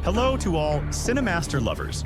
Hello to all Cinemaster lovers.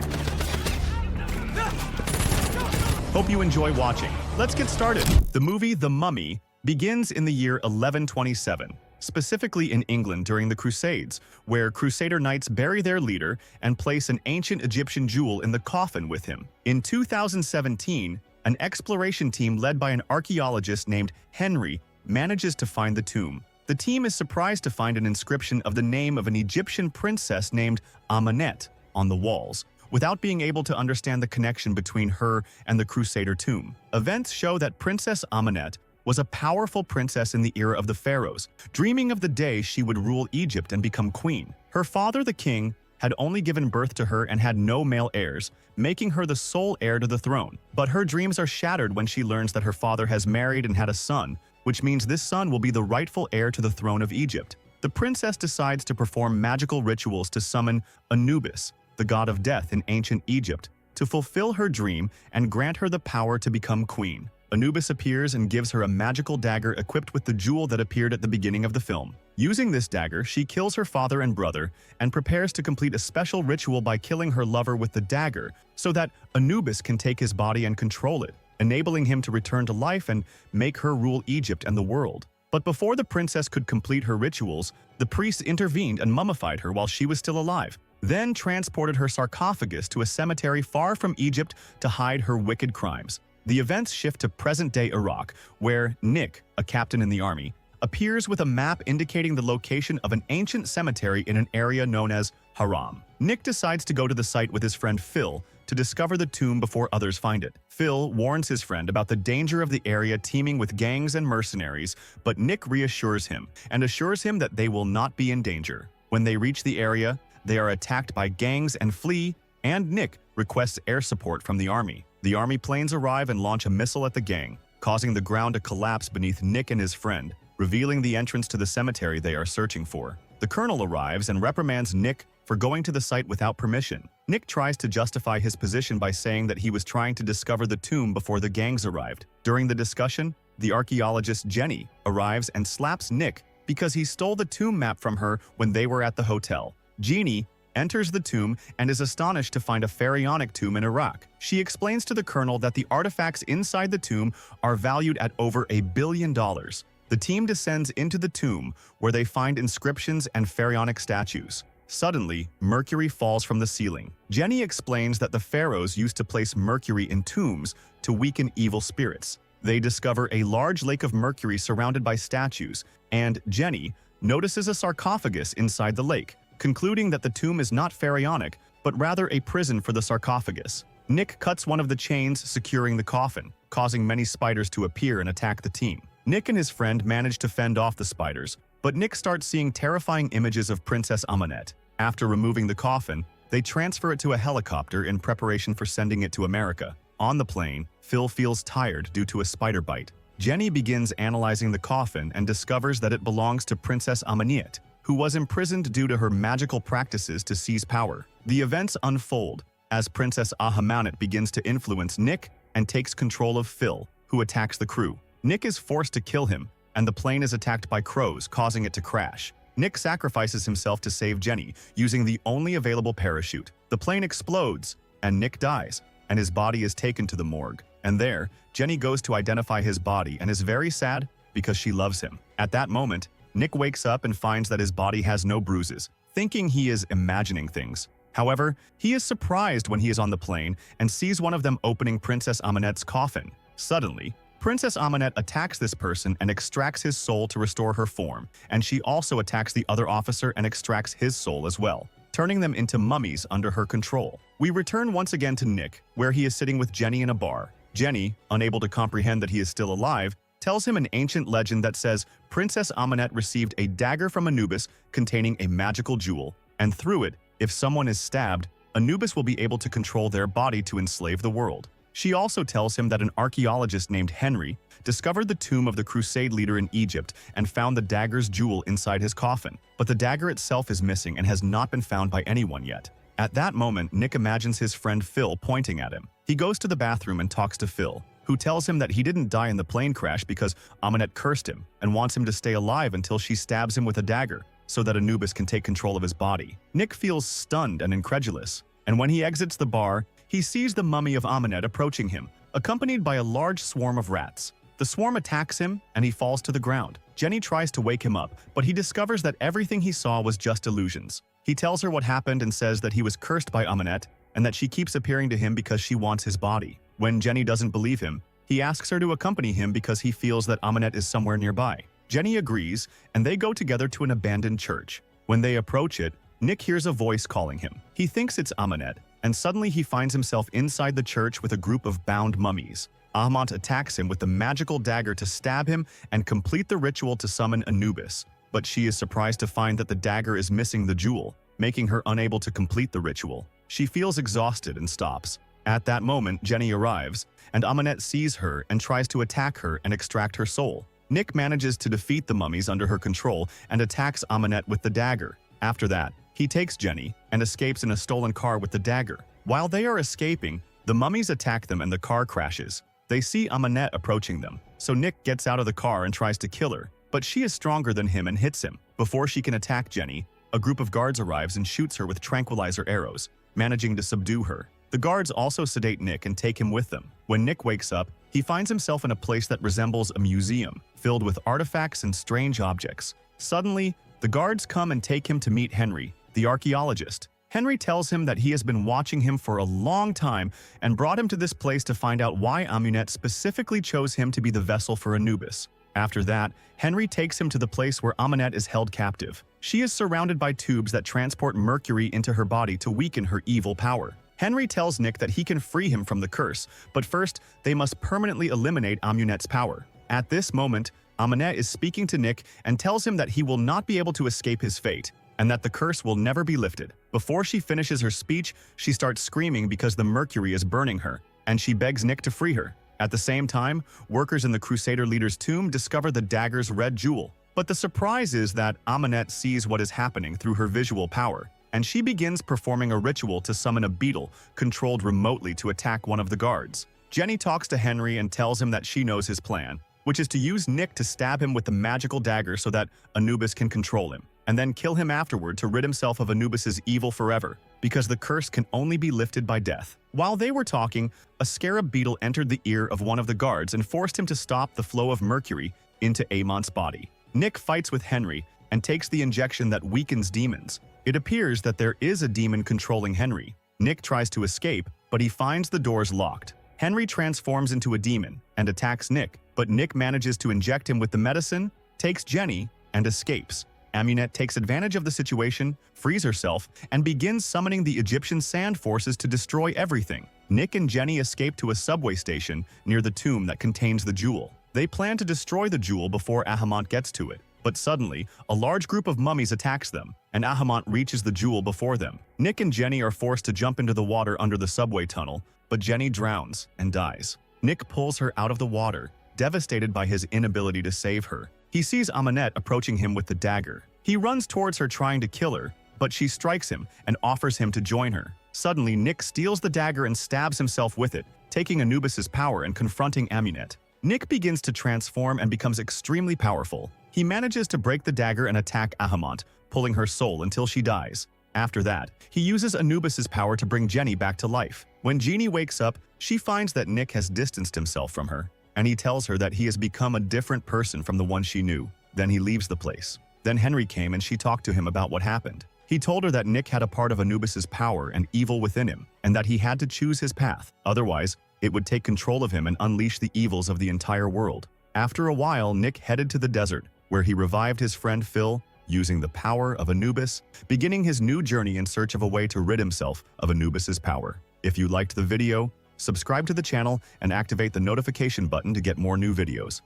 Hope you enjoy watching. Let's get started. The movie The Mummy begins in the year 1127, specifically in England during the Crusades, where Crusader knights bury their leader and place an ancient Egyptian jewel in the coffin with him. In 2017, an exploration team led by an archaeologist named Henry manages to find the tomb. The team is surprised to find an inscription of the name of an Egyptian princess named Amenet on the walls, without being able to understand the connection between her and the Crusader tomb. Events show that Princess Amenet was a powerful princess in the era of the pharaohs, dreaming of the day she would rule Egypt and become queen. Her father, the king, had only given birth to her and had no male heirs, making her the sole heir to the throne. But her dreams are shattered when she learns that her father has married and had a son, which means this son will be the rightful heir to the throne of Egypt. The princess decides to perform magical rituals to summon Anubis, the god of death in ancient Egypt, to fulfill her dream and grant her the power to become queen. Anubis appears and gives her a magical dagger equipped with the jewel that appeared at the beginning of the film. Using this dagger, she kills her father and brother and prepares to complete a special ritual by killing her lover with the dagger so that Anubis can take his body and control it, enabling him to return to life and make her rule Egypt and the world. But before the princess could complete her rituals, the priests intervened and mummified her while she was still alive, then transported her sarcophagus to a cemetery far from Egypt to hide her wicked crimes. The events shift to present-day Iraq, where Nick, a captain in the army, appears with a map indicating the location of an ancient cemetery in an area known as Haram. Nick decides to go to the site with his friend Phil to discover the tomb before others find it. Phil warns his friend about the danger of the area teeming with gangs and mercenaries, but Nick reassures him and assures him that they will not be in danger. When they reach the area, they are attacked by gangs and flee, and Nick requests air support from the army. The army planes arrive and launch a missile at the gang, causing the ground to collapse beneath Nick and his friend, revealing the entrance to the cemetery they are searching for. The colonel arrives and reprimands Nick for going to the site without permission. Nick tries to justify his position by saying that he was trying to discover the tomb before the gangs arrived. During the discussion, the archaeologist Jenny arrives and slaps Nick because he stole the tomb map from her when they were at the hotel. Jeannie enters the tomb and is astonished to find a pharaonic tomb in Iraq. She explains to the colonel that the artifacts inside the tomb are valued at over $1 billion. The team descends into the tomb, where they find inscriptions and pharaonic statues. Suddenly, mercury falls from the ceiling. Jenny explains that the pharaohs used to place mercury in tombs to weaken evil spirits. They discover a large lake of mercury surrounded by statues, and Jenny notices a sarcophagus inside the lake, concluding that the tomb is not pharaonic, but rather a prison for the sarcophagus. Nick cuts one of the chains securing the coffin, causing many spiders to appear and attack the team. Nick and his friend manage to fend off the spiders, but Nick starts seeing terrifying images of Princess Amenet. After removing the coffin, they transfer it to a helicopter in preparation for sending it to America. On the plane, Phil feels tired due to a spider bite. Jenny begins analyzing the coffin and discovers that it belongs to Princess Amenet, who was imprisoned due to her magical practices to seize power. The events unfold as Princess Amenet begins to influence Nick and takes control of Phil, who attacks the crew. Nick is forced to kill him, and the plane is attacked by crows, causing it to crash. Nick sacrifices himself to save Jenny, using the only available parachute. The plane explodes, and Nick dies, and his body is taken to the morgue. And there, Jenny goes to identify his body and is very sad because she loves him. At that moment, Nick wakes up and finds that his body has no bruises, thinking he is imagining things. However, he is surprised when he is on the plane and sees one of them opening Princess Amenet's coffin. Suddenly, Princess Amenet attacks this person and extracts his soul to restore her form, and she also attacks the other officer and extracts his soul as well, turning them into mummies under her control. We return once again to Nick, where he is sitting with Jenny in a bar. Jenny, unable to comprehend that he is still alive, tells him an ancient legend that says Princess Amenet received a dagger from Anubis containing a magical jewel, and through it, if someone is stabbed, Anubis will be able to control their body to enslave the world. She also tells him that an archaeologist named Henry discovered the tomb of the crusade leader in Egypt and found the dagger's jewel inside his coffin, but the dagger itself is missing and has not been found by anyone yet. At that moment, Nick imagines his friend Phil pointing at him. He goes to the bathroom and talks to Phil, who tells him that he didn't die in the plane crash because Amenet cursed him and wants him to stay alive until she stabs him with a dagger. so that Anubis can take control of his body. Nick feels stunned and incredulous, and when he exits the bar, he sees the mummy of Amenet approaching him, accompanied by a large swarm of rats. The swarm attacks him, and he falls to the ground. Jenny tries to wake him up, but he discovers that everything he saw was just illusions. He tells her what happened and says that he was cursed by Amenet and that she keeps appearing to him because she wants his body. When Jenny doesn't believe him, he asks her to accompany him because he feels that Amenet is somewhere nearby. Jenny agrees, and they go together to an abandoned church. When they approach it, Nick hears a voice calling him. He thinks it's Amenet, and suddenly he finds himself inside the church with a group of bound mummies. Amenet attacks him with the magical dagger to stab him and complete the ritual to summon Anubis, but she is surprised to find that the dagger is missing the jewel, making her unable to complete the ritual. She feels exhausted and stops. At that moment, Jenny arrives, and Amenet sees her and tries to attack her and extract her soul. Nick manages to defeat the mummies under her control and attacks Amenet with the dagger. After that, he takes Jenny and escapes in a stolen car with the dagger. While they are escaping, the mummies attack them and the car crashes. They see Amenet approaching them, so Nick gets out of the car and tries to kill her, but she is stronger than him and hits him. Before she can attack Jenny, a group of guards arrives and shoots her with tranquilizer arrows, managing to subdue her. The guards also sedate Nick and take him with them. When Nick wakes up, he finds himself in a place that resembles a museum, filled with artifacts and strange objects. Suddenly, the guards come and take him to meet Henry, the archaeologist. Henry tells him that he has been watching him for a long time and brought him to this place to find out why Amenet specifically chose him to be the vessel for Anubis. After that, Henry takes him to the place where Amenet is held captive. She is surrounded by tubes that transport mercury into her body to weaken her evil power. Henry tells Nick that he can free him from the curse, but first, they must permanently eliminate Amenet's power. At this moment, Amenet is speaking to Nick and tells him that he will not be able to escape his fate, and that the curse will never be lifted. Before she finishes her speech, she starts screaming because the mercury is burning her, and she begs Nick to free her. At the same time, workers in the Crusader leader's tomb discover the dagger's red jewel. But the surprise is that Amenet sees what is happening through her visual power, and she begins performing a ritual to summon a beetle controlled remotely to attack one of the guards. Jenny talks to Henry and tells him that she knows his plan, which is to use Nick to stab him with the magical dagger so that Anubis can control him, and then kill him afterward to rid himself of Anubis's evil forever, because the curse can only be lifted by death. While they were talking, a scarab beetle entered the ear of one of the guards and forced him to stop the flow of mercury into Amon's body. Nick fights with Henry and takes the injection that weakens demons. It appears that there is a demon controlling Henry. Nick tries to escape, but he finds the doors locked. Henry transforms into a demon and attacks Nick, but Nick manages to inject him with the medicine, takes Jenny, and escapes. Amenet takes advantage of the situation, frees herself, and begins summoning the Egyptian sand forces to destroy everything. Nick and Jenny escape to a subway station near the tomb that contains the jewel. They plan to destroy the jewel before Ahamant gets to it, but suddenly, a large group of mummies attacks them, and Ahamant reaches the jewel before them. Nick and Jenny are forced to jump into the water under the subway tunnel, but Jenny drowns and dies. Nick pulls her out of the water, devastated by his inability to save her. He sees Amenet approaching him with the dagger. He runs towards her trying to kill her, but she strikes him and offers him to join her. Suddenly, Nick steals the dagger and stabs himself with it, taking Anubis's power and confronting Amenet. Nick begins to transform and becomes extremely powerful. He manages to break the dagger and attack Ahamant, pulling her soul until she dies. After that, he uses Anubis's power to bring Jenny back to life. When Jeannie wakes up, she finds that Nick has distanced himself from her, and he tells her that he has become a different person from the one she knew. Then he leaves the place. Then Henry came and she talked to him about what happened. He told her that Nick had a part of Anubis's power and evil within him, and that he had to choose his path. Otherwise, it would take control of him and unleash the evils of the entire world. After a while, Nick headed to the desert, where he revived his friend Phil, using the power of Anubis, beginning his new journey in search of a way to rid himself of Anubis's power. If you liked the video, subscribe to the channel and activate the notification button to get more new videos.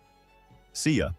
See ya!